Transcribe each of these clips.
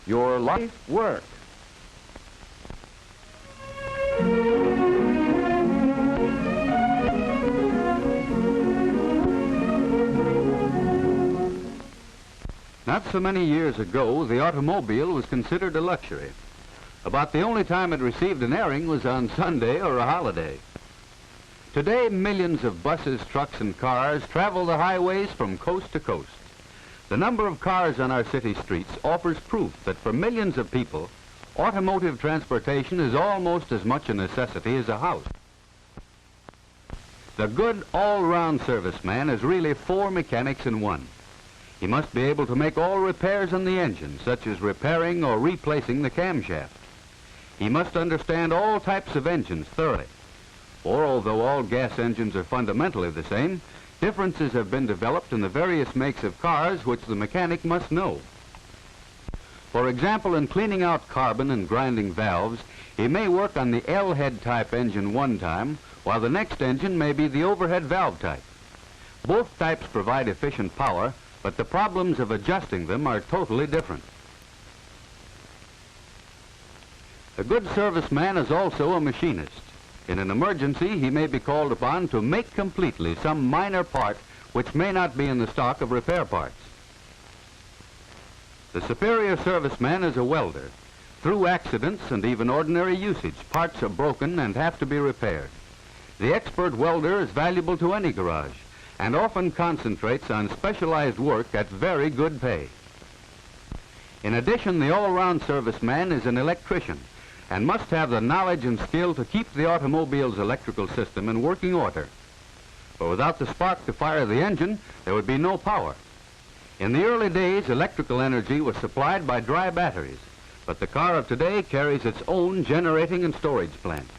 your life work. Not so many years ago, the automobile was considered a luxury. About the only time it received an airing was on Sunday or a holiday. Today, millions of buses, trucks, and cars travel the highways from coast to coast. The number of cars on our city streets offers proof that for millions of people, automotive transportation is almost as much a necessity as a house. The good all-round serviceman is really 4 mechanics in one. He must be able to make all repairs on the engine, such as repairing or replacing the camshaft. He must understand all types of engines thoroughly. For although all gas engines are fundamentally the same, differences have been developed in the various makes of cars which the mechanic must know. For example, in cleaning out carbon and grinding valves, he may work on the L-head type engine one time, while the next engine may be the overhead valve type. Both types provide efficient power, but the problems of adjusting them are totally different. A good serviceman is also a machinist. In an emergency, he may be called upon to make completely some minor part which may not be in the stock of repair parts. The superior serviceman is a welder. Through accidents and even ordinary usage, parts are broken and have to be repaired. The expert welder is valuable to any garage and often concentrates on specialized work at very good pay. In addition, the all-round serviceman is an electrician and must have the knowledge and skill to keep the automobile's electrical system in working order. For without the spark to fire the engine, there would be no power. In the early days, electrical energy was supplied by dry batteries, but the car of today carries its own generating and storage plant.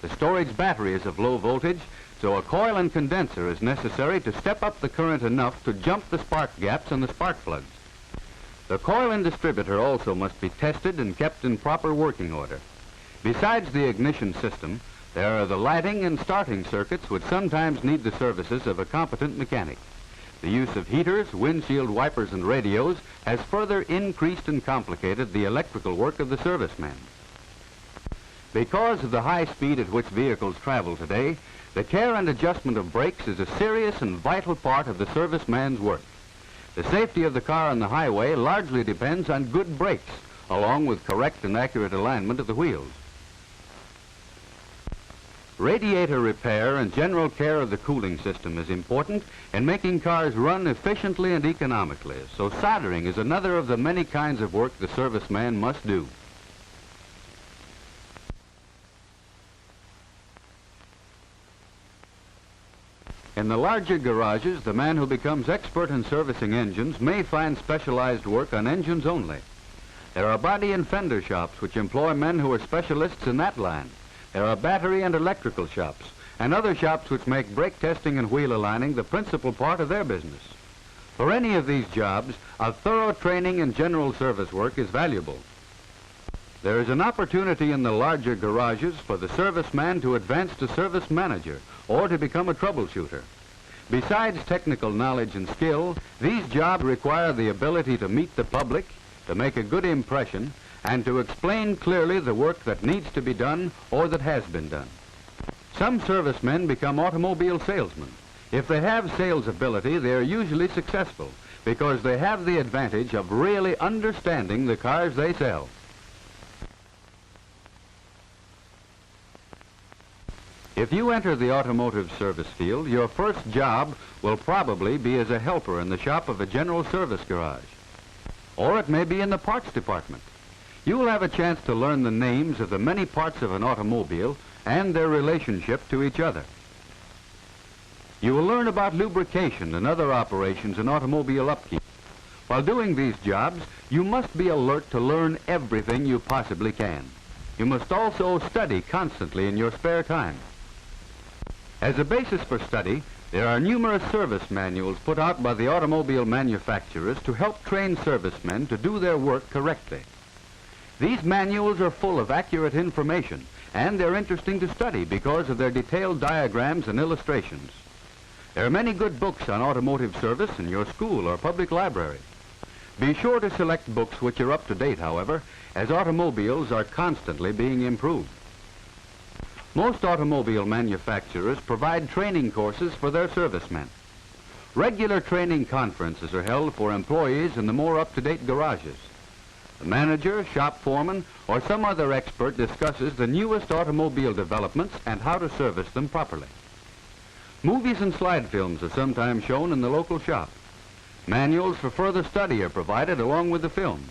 The storage battery is of low voltage, so a coil and condenser is necessary to step up the current enough to jump the spark gaps in the spark plugs. The coil and distributor also must be tested and kept in proper working order. Besides the ignition system, there are the lighting and starting circuits which sometimes need the services of a competent mechanic. The use of heaters, windshield wipers, and radios has further increased and complicated the electrical work of the serviceman. Because of the high speed at which vehicles travel today, the care and adjustment of brakes is a serious and vital part of the serviceman's work. The safety of the car on the highway largely depends on good brakes, along with correct and accurate alignment of the wheels. Radiator repair and general care of the cooling system is important in making cars run efficiently and economically, so soldering is another of the many kinds of work the serviceman must do. In the larger garages, the man who becomes expert in servicing engines may find specialized work on engines only. There are body and fender shops which employ men who are specialists in that line. There are battery and electrical shops, and other shops which make brake testing and wheel aligning the principal part of their business. For any of these jobs, a thorough training in general service work is valuable. There is an opportunity in the larger garages for the serviceman to advance to service manager or to become a troubleshooter. Besides technical knowledge and skill, these jobs require the ability to meet the public, to make a good impression, and to explain clearly the work that needs to be done or that has been done. Some servicemen become automobile salesmen. If they have sales ability, they are usually successful because they have the advantage of really understanding the cars they sell. If you enter the automotive service field, your first job will probably be as a helper in the shop of a general service garage. Or it may be in the parts department. You will have a chance to learn the names of the many parts of an automobile and their relationship to each other. You will learn about lubrication and other operations in automobile upkeep. While doing these jobs, you must be alert to learn everything you possibly can. You must also study constantly in your spare time. As a basis for study, there are numerous service manuals put out by the automobile manufacturers to help train servicemen to do their work correctly. These manuals are full of accurate information, and they're interesting to study because of their detailed diagrams and illustrations. There are many good books on automotive service in your school or public library. Be sure to select books which are up to date, however, as automobiles are constantly being improved. Most automobile manufacturers provide training courses for their servicemen. Regular training conferences are held for employees in the more up-to-date garages. The manager, shop foreman, or some other expert discusses the newest automobile developments and how to service them properly. Movies and slide films are sometimes shown in the local shop. Manuals for further study are provided along with the films.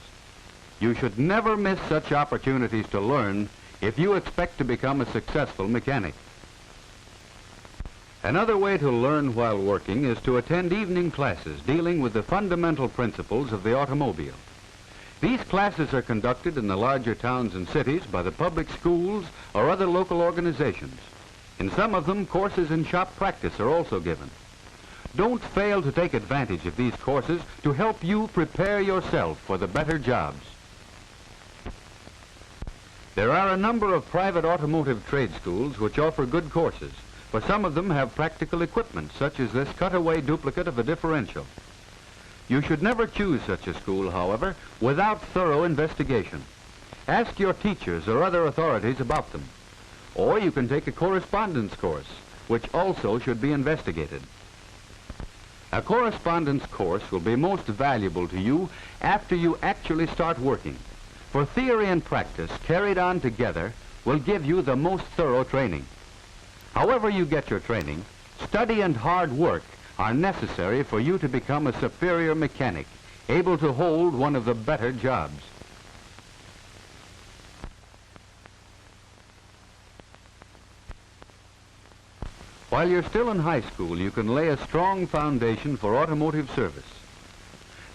You should never miss such opportunities to learn if you expect to become a successful mechanic. Another way to learn while working is to attend evening classes dealing with the fundamental principles of the automobile. These classes are conducted in the larger towns and cities by the public schools or other local organizations. In some of them, courses in shop practice are also given. Don't fail to take advantage of these courses to help you prepare yourself for the better jobs. There are a number of private automotive trade schools which offer good courses, for some of them have practical equipment, such as this cutaway duplicate of a differential. You should never choose such a school, however, without thorough investigation. Ask your teachers or other authorities about them. Or you can take a correspondence course, which also should be investigated. A correspondence course will be most valuable to you after you actually start working, for theory and practice carried on together will give you the most thorough training. However you get your training, study and hard work are necessary for you to become a superior mechanic, able to hold one of the better jobs. While you're still in high school, you can lay a strong foundation for automotive service.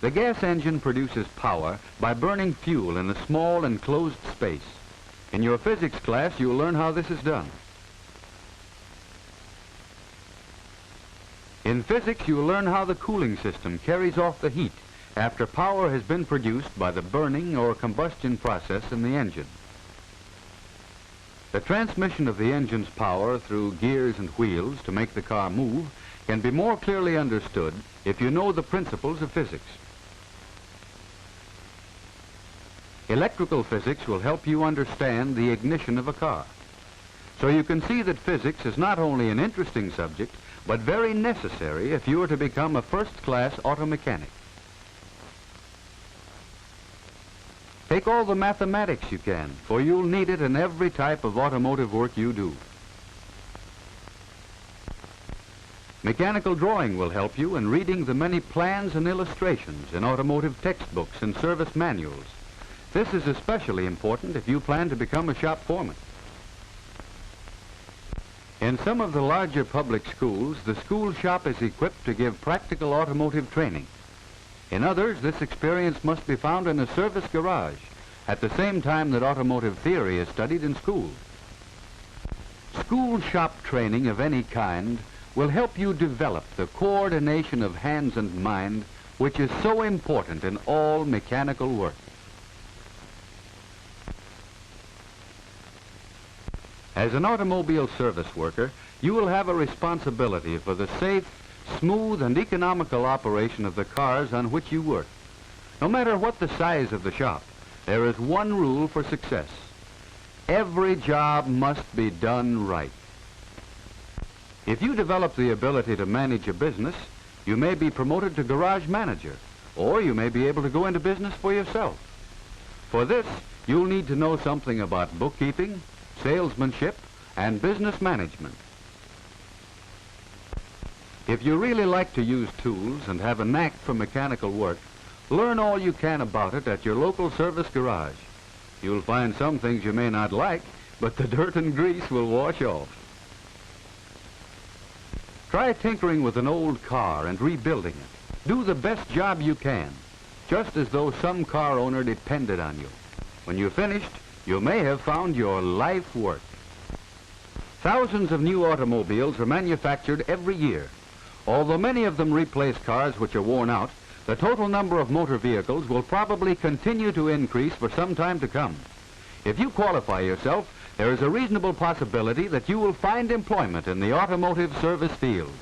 The gas engine produces power by burning fuel in a small enclosed space. In your physics class, you'll learn how this is done. In physics, you'll learn how the cooling system carries off the heat after power has been produced by the burning or combustion process in the engine. The transmission of the engine's power through gears and wheels to make the car move can be more clearly understood if you know the principles of physics. Electrical physics will help you understand the ignition of a car. So you can see that physics is not only an interesting subject, but very necessary if you are to become a first-class auto mechanic. Take all the mathematics you can, for you'll need it in every type of automotive work you do. Mechanical drawing will help you in reading the many plans and illustrations in automotive textbooks and service manuals. This is especially important if you plan to become a shop foreman. In some of the larger public schools, the school shop is equipped to give practical automotive training. In others, this experience must be found in a service garage at the same time that automotive theory is studied in school. School shop training of any kind will help you develop the coordination of hands and mind, which is so important in all mechanical work. As an automobile service worker, you will have a responsibility for the safe, smooth, and economical operation of the cars on which you work. No matter what the size of the shop, there is one rule for success. Every job must be done right. If you develop the ability to manage a business, you may be promoted to garage manager, or you may be able to go into business for yourself. For this, you'll need to know something about bookkeeping, salesmanship, and business management. If you really like to use tools and have a knack for mechanical work, learn all you can about it at your local service garage. You'll find some things you may not like, but the dirt and grease will wash off. Try tinkering with an old car and rebuilding it. Do the best job you can, just as though some car owner depended on you. When you're finished, you may have found your life work. Thousands of new automobiles are manufactured every year. Although many of them replace cars which are worn out, the total number of motor vehicles will probably continue to increase for some time to come. If you qualify yourself, there is a reasonable possibility that you will find employment in the automotive service field.